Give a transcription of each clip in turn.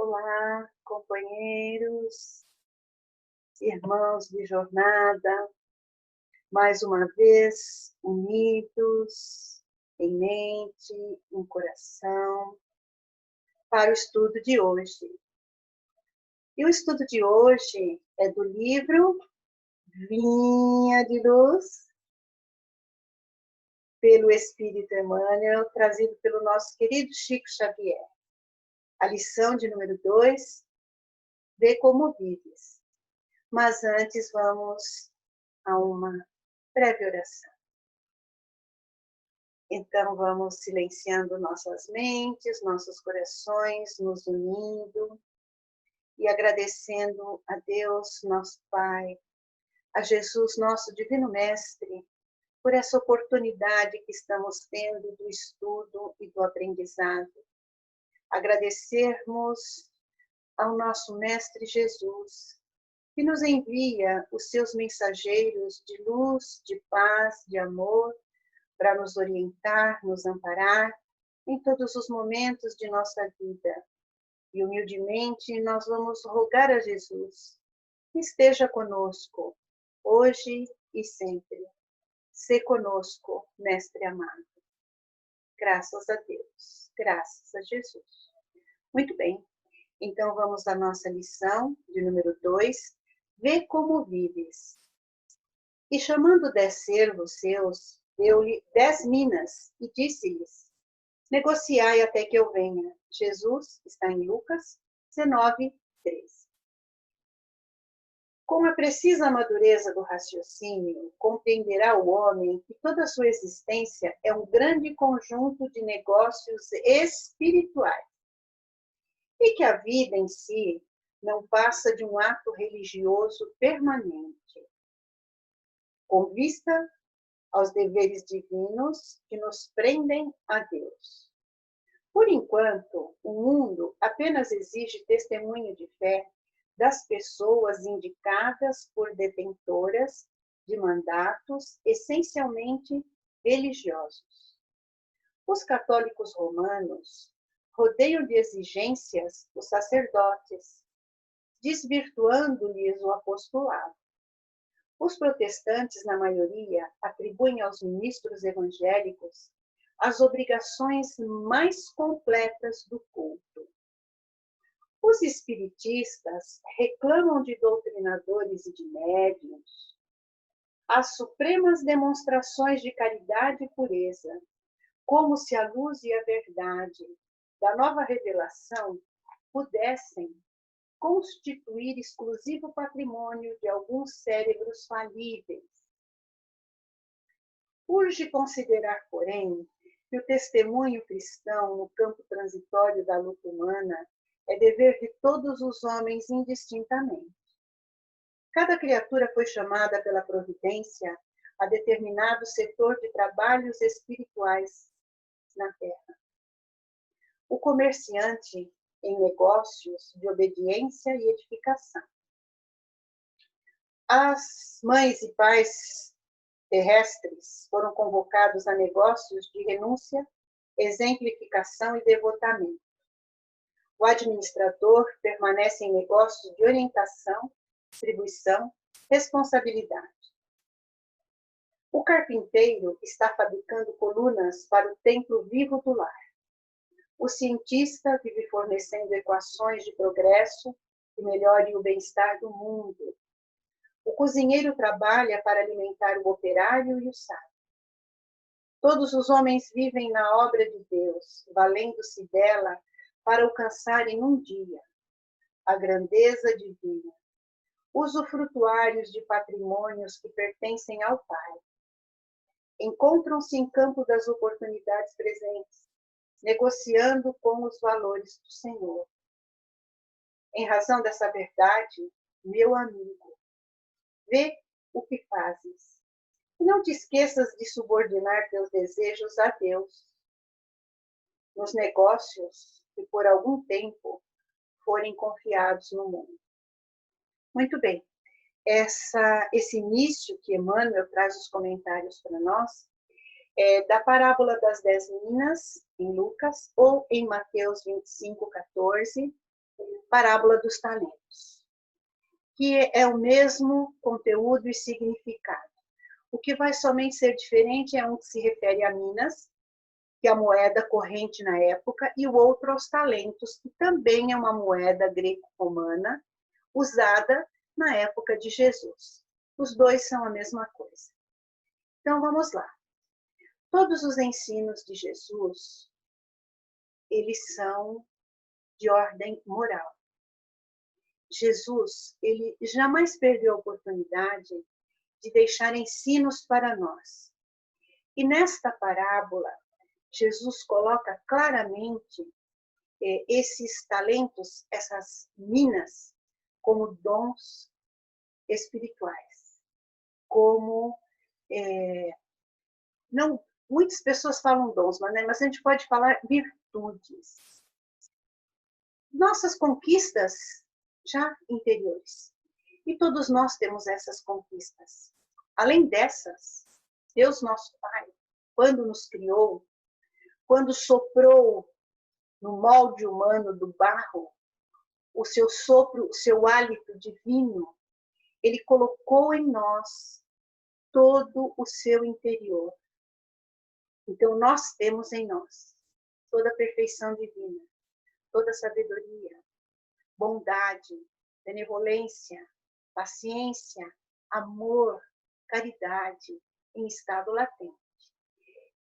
Olá, companheiros, irmãos de jornada, mais uma vez unidos em mente, em coração, para o estudo de hoje. E o estudo de hoje é do livro Vinha de Luz, pelo Espírito Emmanuel, trazido pelo nosso querido Chico Xavier. A lição de número 2, Vê como vives. Mas antes vamos a uma breve oração. Então vamos silenciando nossas mentes, nossos corações, nos unindo e agradecendo a Deus, nosso Pai, a Jesus, nosso Divino Mestre, por essa oportunidade que estamos tendo do estudo e do aprendizado. Agradecermos ao nosso Mestre Jesus, que nos envia os seus mensageiros de luz, de paz, de amor, para nos orientar, nos amparar em todos os momentos de nossa vida. E humildemente nós vamos rogar a Jesus que esteja conosco, hoje e sempre. Sê conosco, Mestre amado. Graças a Deus, graças a Jesus. Muito bem, então vamos à nossa lição de número 2, Vê como vives. E chamando 10 servos seus, deu-lhe 10 minas e disse-lhes: negociai até que eu venha. Jesus está em Lucas 19, 13. Com a precisa madureza do raciocínio, compreenderá o homem que toda a sua existência é um grande conjunto de negócios espirituais e que a vida em si não passa de um ato religioso permanente, com vista aos deveres divinos que nos prendem a Deus. Por enquanto, o mundo apenas exige testemunho de fé das pessoas indicadas por detentoras de mandatos essencialmente religiosos. Os católicos romanos rodeiam de exigências os sacerdotes, desvirtuando-lhes o apostolado. Os protestantes, na maioria, atribuem aos ministros evangélicos as obrigações mais completas do culto. Os espiritistas reclamam de doutrinadores e de médiuns as supremas demonstrações de caridade e pureza, como se a luz e a verdade da nova revelação pudessem constituir exclusivo patrimônio de alguns cérebros falíveis. Urge considerar, porém, que o testemunho cristão no campo transitório da luta humana é dever de todos os homens indistintamente. Cada criatura foi chamada pela providência a determinado setor de trabalhos espirituais na terra. O comerciante em negócios de obediência e edificação. As mães e pais terrestres foram convocados a negócios de renúncia, exemplificação e devotamento. O administrador permanece em negócios de orientação, distribuição, responsabilidade. O carpinteiro está fabricando colunas para o templo vivo do lar. O cientista vive fornecendo equações de progresso que melhorem o bem-estar do mundo. O cozinheiro trabalha para alimentar o operário e o sábio. Todos os homens vivem na obra de Deus, valendo-se dela para alcançarem um dia a grandeza divina, usufrutuários de patrimônios que pertencem ao Pai. Encontram-se em campo das oportunidades presentes, negociando com os valores do Senhor. Em razão dessa verdade, meu amigo, vê o que fazes. E não te esqueças de subordinar teus desejos a Deus. Nos negócios que por algum tempo forem confiados no mundo. Muito bem. Esse início que Emmanuel traz os comentários para nós é da parábola das 10 minas, em Lucas, ou em Mateus 25, 14, parábola dos talentos, que é o mesmo conteúdo e significado. O que vai somente ser diferente é um que se refere a minas, que é a moeda corrente na época, e o outro aos talentos, que também é uma moeda greco-romana usada na época de Jesus. Os dois são a mesma coisa. Então, vamos lá. Todos os ensinos de Jesus, eles são de ordem moral. Jesus, ele jamais perdeu a oportunidade de deixar ensinos para nós. E nesta parábola, Jesus coloca claramente esses talentos, essas minas, como dons espirituais, como não, muitas pessoas falam dons, mas a gente pode falar virtudes. Nossas conquistas já interiores. E todos nós temos essas conquistas. Além dessas, Deus nosso Pai, quando nos criou, quando soprou no molde humano do barro, o seu sopro, o seu hálito divino, ele colocou em nós todo o seu interior. Então, nós temos em nós toda a perfeição divina, toda a sabedoria, bondade, benevolência, paciência, amor, caridade em estado latente.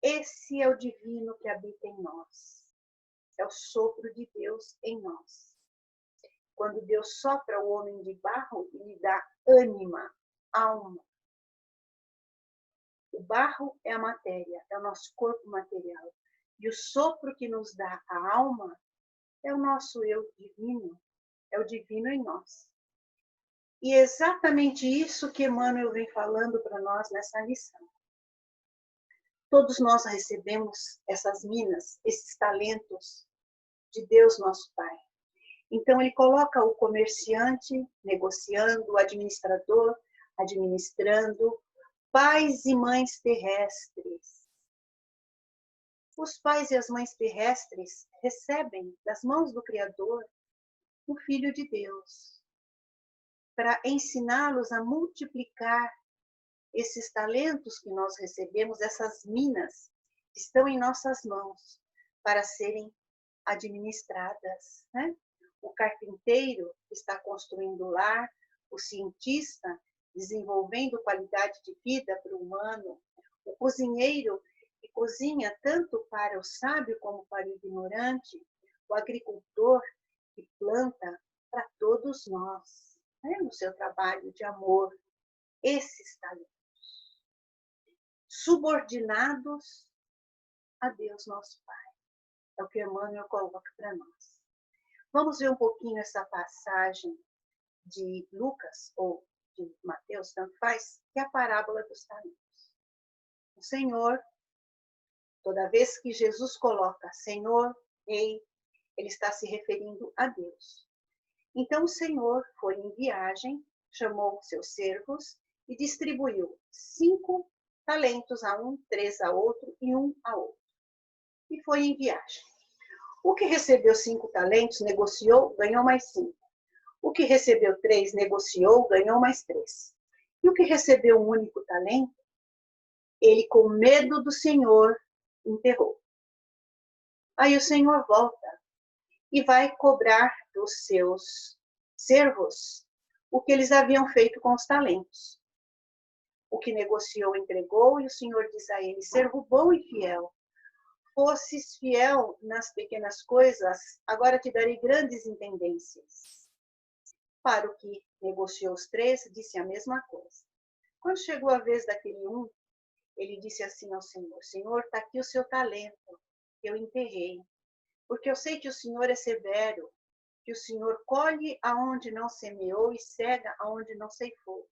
Esse é o divino que habita em nós. É o sopro de Deus em nós. Quando Deus sopra o homem de barro, ele dá ânima, alma. O barro é a matéria, é o nosso corpo material. E o sopro que nos dá a alma é o nosso eu divino, é o divino em nós. E é exatamente isso que Emmanuel vem falando para nós nessa lição. Todos nós recebemos essas minas, esses talentos de Deus nosso Pai. Então ele coloca o comerciante negociando, o administrador administrando, pais e mães terrestres. Os pais e as mães terrestres recebem das mãos do Criador o Filho de Deus, para ensiná-los a multiplicar esses talentos que nós recebemos, essas minas, estão em nossas mãos para serem administradas, né? O carpinteiro está construindo o lar, o cientista desenvolvendo qualidade de vida para o humano, o cozinheiro que cozinha tanto para o sábio como para o ignorante, o agricultor que planta para todos nós, né? No seu trabalho de amor, esses talentos subordinados a Deus nosso Pai. É o que Emmanuel coloca para nós. Vamos ver um pouquinho essa passagem de Lucas, ou de Mateus, tanto faz, que é a parábola dos talentos. O Senhor, toda vez que Jesus coloca Senhor, Rei, ele está se referindo a Deus. Então o Senhor foi em viagem, chamou seus servos e distribuiu 5 talentos a um, 3 a outro e 1 a outro. E foi em viagem. O que recebeu 5 talentos, negociou, ganhou mais 5. O que recebeu 3, negociou, ganhou mais 3. E o que recebeu um único talento, ele com medo do Senhor, enterrou. Aí o Senhor volta e vai cobrar dos seus servos o que eles haviam feito com os talentos. O que negociou, entregou, e o Senhor diz a ele, servo bom e fiel, fosses fiel nas pequenas coisas, agora te darei grandes intendências. Para o que negociou os 3, disse a mesma coisa. Quando chegou a vez daquele um, ele disse assim ao Senhor, Senhor, está aqui o seu talento, que eu enterrei, porque eu sei que o Senhor é severo, que o Senhor colhe aonde não semeou e cega aonde não ceifou.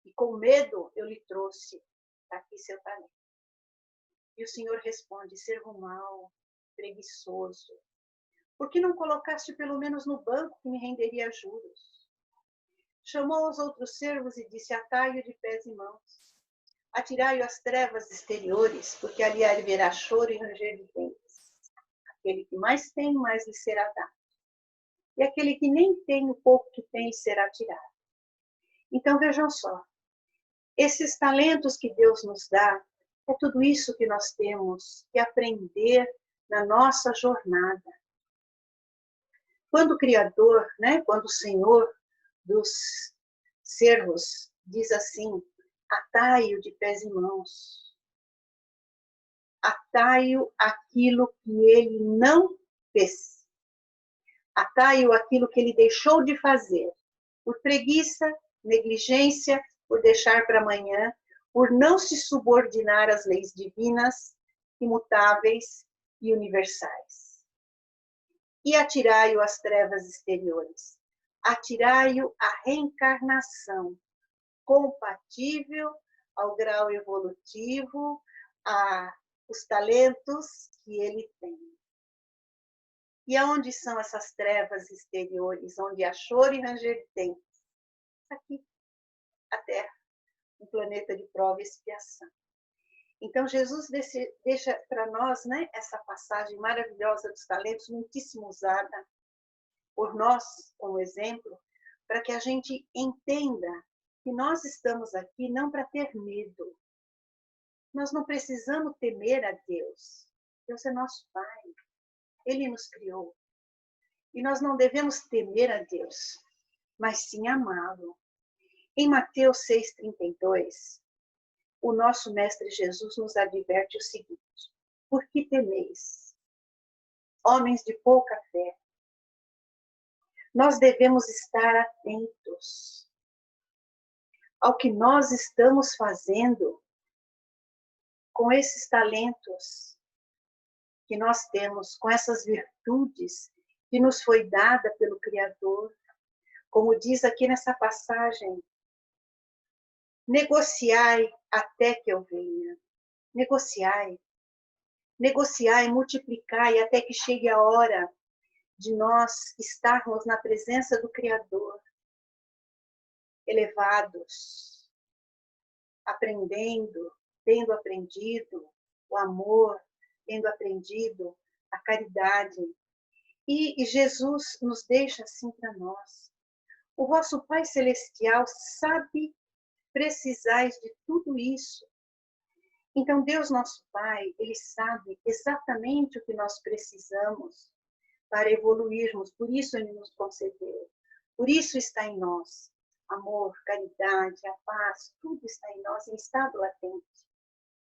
E com medo eu lhe trouxe, está aqui seu talento. E o Senhor responde, servo mau, preguiçoso, por que não colocaste pelo menos no banco que me renderia juros? Chamou os outros servos e disse, atai-o de pés e mãos, atirai-o às trevas exteriores, porque ali haverá choro e ranger de dentes. Aquele que mais tem, mais lhe será dado. e aquele que nem tem o pouco que tem será tirado. Então vejam só, esses talentos que Deus nos dá, é tudo isso que nós temos que aprender na nossa jornada. Quando o Criador, né, quando o Senhor dos servos diz assim, atai-o de pés e mãos, atai-o aquilo que ele não fez, atai-o aquilo que ele deixou de fazer, por preguiça, negligência, por deixar para amanhã, por não se subordinar às leis divinas, imutáveis e universais. E atirai-o às trevas exteriores, atirai-o à reencarnação, compatível ao grau evolutivo, aos talentos que ele tem. E aonde são essas trevas exteriores, onde há choro e ranger de dentes? Aqui, a Terra, um planeta de prova e expiação. Então, Jesus deixa para nós, né, essa passagem maravilhosa dos talentos, muitíssimo usada por nós, como exemplo, para que a gente entenda que nós estamos aqui não para ter medo. Nós não precisamos temer a Deus. Deus é nosso Pai. Ele nos criou. E nós não devemos temer a Deus, mas sim amá-lo. Em Mateus 6,32, o nosso Mestre Jesus nos adverte o seguinte: por que temeis, homens de pouca fé? Nós devemos estar atentos ao que nós estamos fazendo com esses talentos que nós temos, com essas virtudes que nos foi dada pelo Criador. Como diz aqui nessa passagem, negociai até que eu venha. Negociai. Negociai, multiplicai até que chegue a hora de nós estarmos na presença do Criador, elevados, aprendendo, tendo aprendido o amor, tendo aprendido a caridade. E Jesus nos deixa assim para nós. O vosso Pai Celestial sabe precisais de tudo isso. Então, Deus, nosso Pai, Ele sabe exatamente o que nós precisamos para evoluirmos. Por isso Ele nos concedeu. Por isso está em nós. Amor, caridade, a paz, tudo está em nós, em estado latente.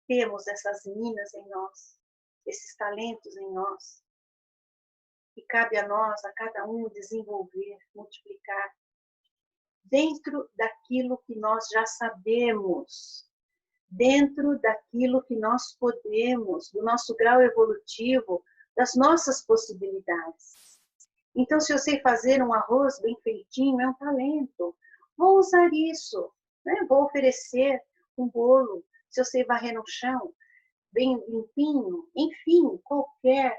Temos essas minas em nós, esses talentos em nós. E cabe a nós, a cada um, desenvolver, multiplicar, dentro daquilo que nós já sabemos, dentro daquilo que nós podemos, do nosso grau evolutivo, das nossas possibilidades. Então, se eu sei fazer um arroz bem feitinho, é um talento. Vou usar isso, né? Vou oferecer um bolo. Se eu sei varrer no chão, bem limpinho, enfim, qualquer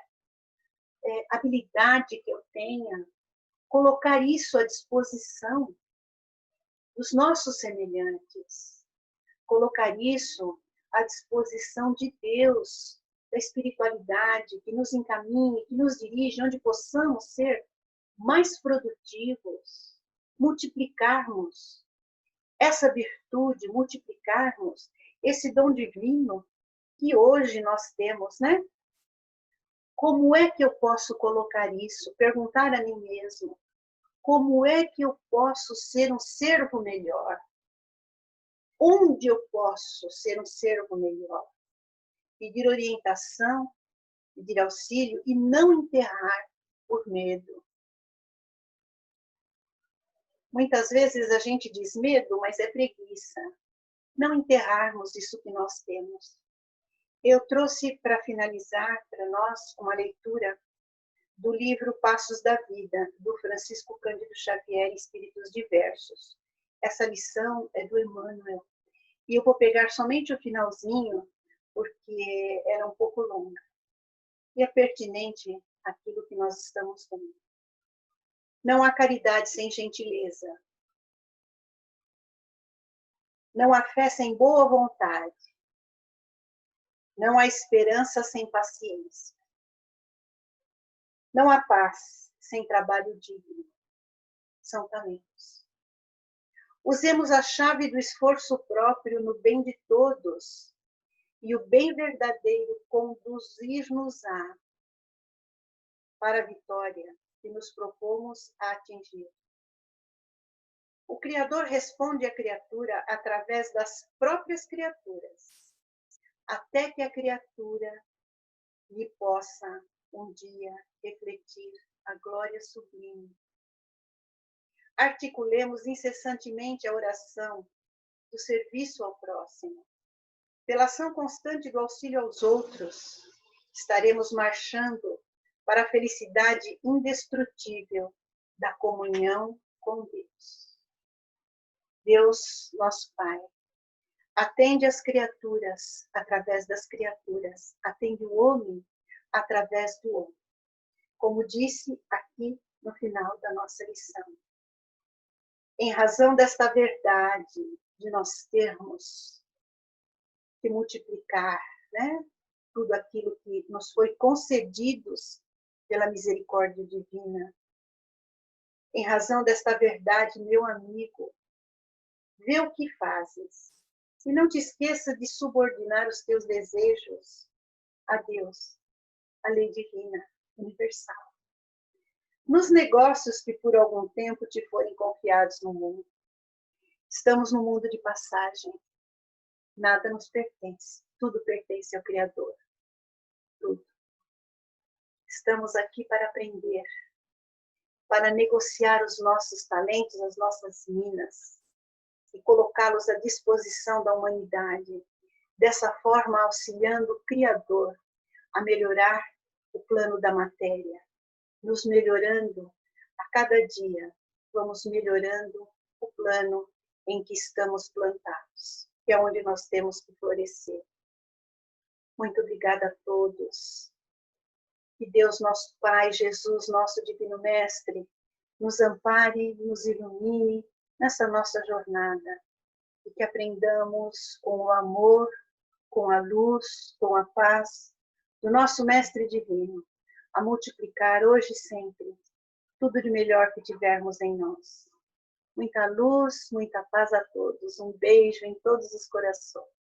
habilidade que eu tenha, colocar isso à disposição dos nossos semelhantes, colocar isso à disposição de Deus, da espiritualidade, que nos encaminhe, que nos dirige, onde possamos ser mais produtivos, multiplicarmos essa virtude, multiplicarmos esse dom divino que hoje nós temos, né? Como é que eu posso colocar isso? Perguntar a mim mesmo. Como é que eu posso ser um servo melhor? Onde eu posso ser um servo melhor? Pedir orientação, pedir auxílio e não enterrar por medo. Muitas vezes a gente diz medo, mas é preguiça. Não enterrarmos isso que nós temos. Eu trouxe para finalizar para nós uma leitura do livro Passos da Vida, do Francisco Cândido Xavier, Espíritos Diversos. Essa lição é do Emmanuel. E eu vou pegar somente o finalzinho, porque era um pouco longa. E é pertinente àquilo que nós estamos vendo. Não há caridade sem gentileza. Não há fé sem boa vontade. Não há esperança sem paciência. Não há paz sem trabalho digno. São talentos. Usemos a chave do esforço próprio no bem de todos, e o bem verdadeiro conduzir-nos-á para a vitória que nos propomos a atingir. O Criador responde à criatura através das próprias criaturas, até que a criatura lhe possa um dia refletir a glória sublime. Articulemos incessantemente a oração do serviço ao próximo. Pela ação constante do auxílio aos outros, estaremos marchando para a felicidade indestrutível da comunhão com Deus. Deus, nosso Pai, atende as criaturas através das criaturas, atende o homem através do homem. Como disse aqui no final da nossa lição. Em razão desta verdade de nós termos que multiplicar, né, tudo aquilo que nos foi concedidos pela misericórdia divina. Em razão desta verdade, meu amigo, vê o que fazes. E não te esqueça de subordinar os teus desejos a Deus, a lei divina, universal. Nos negócios que por algum tempo te forem confiados no mundo. Estamos no mundo de passagem. Nada nos pertence. Tudo pertence ao Criador. Tudo. Estamos aqui para aprender, para negociar os nossos talentos, as nossas minas, e colocá-los à disposição da humanidade, dessa forma auxiliando o Criador a melhorar o plano da matéria, nos melhorando a cada dia, vamos melhorando o plano em que estamos plantados, que é onde nós temos que florescer. Muito obrigada a todos. Que Deus, nosso Pai, Jesus, nosso Divino Mestre, nos ampare, nos ilumine nessa nossa jornada. E que aprendamos com o amor, com a luz, com a paz do nosso Mestre Divino, a multiplicar hoje e sempre tudo de melhor que tivermos em nós. Muita luz, muita paz a todos. Um beijo em todos os corações.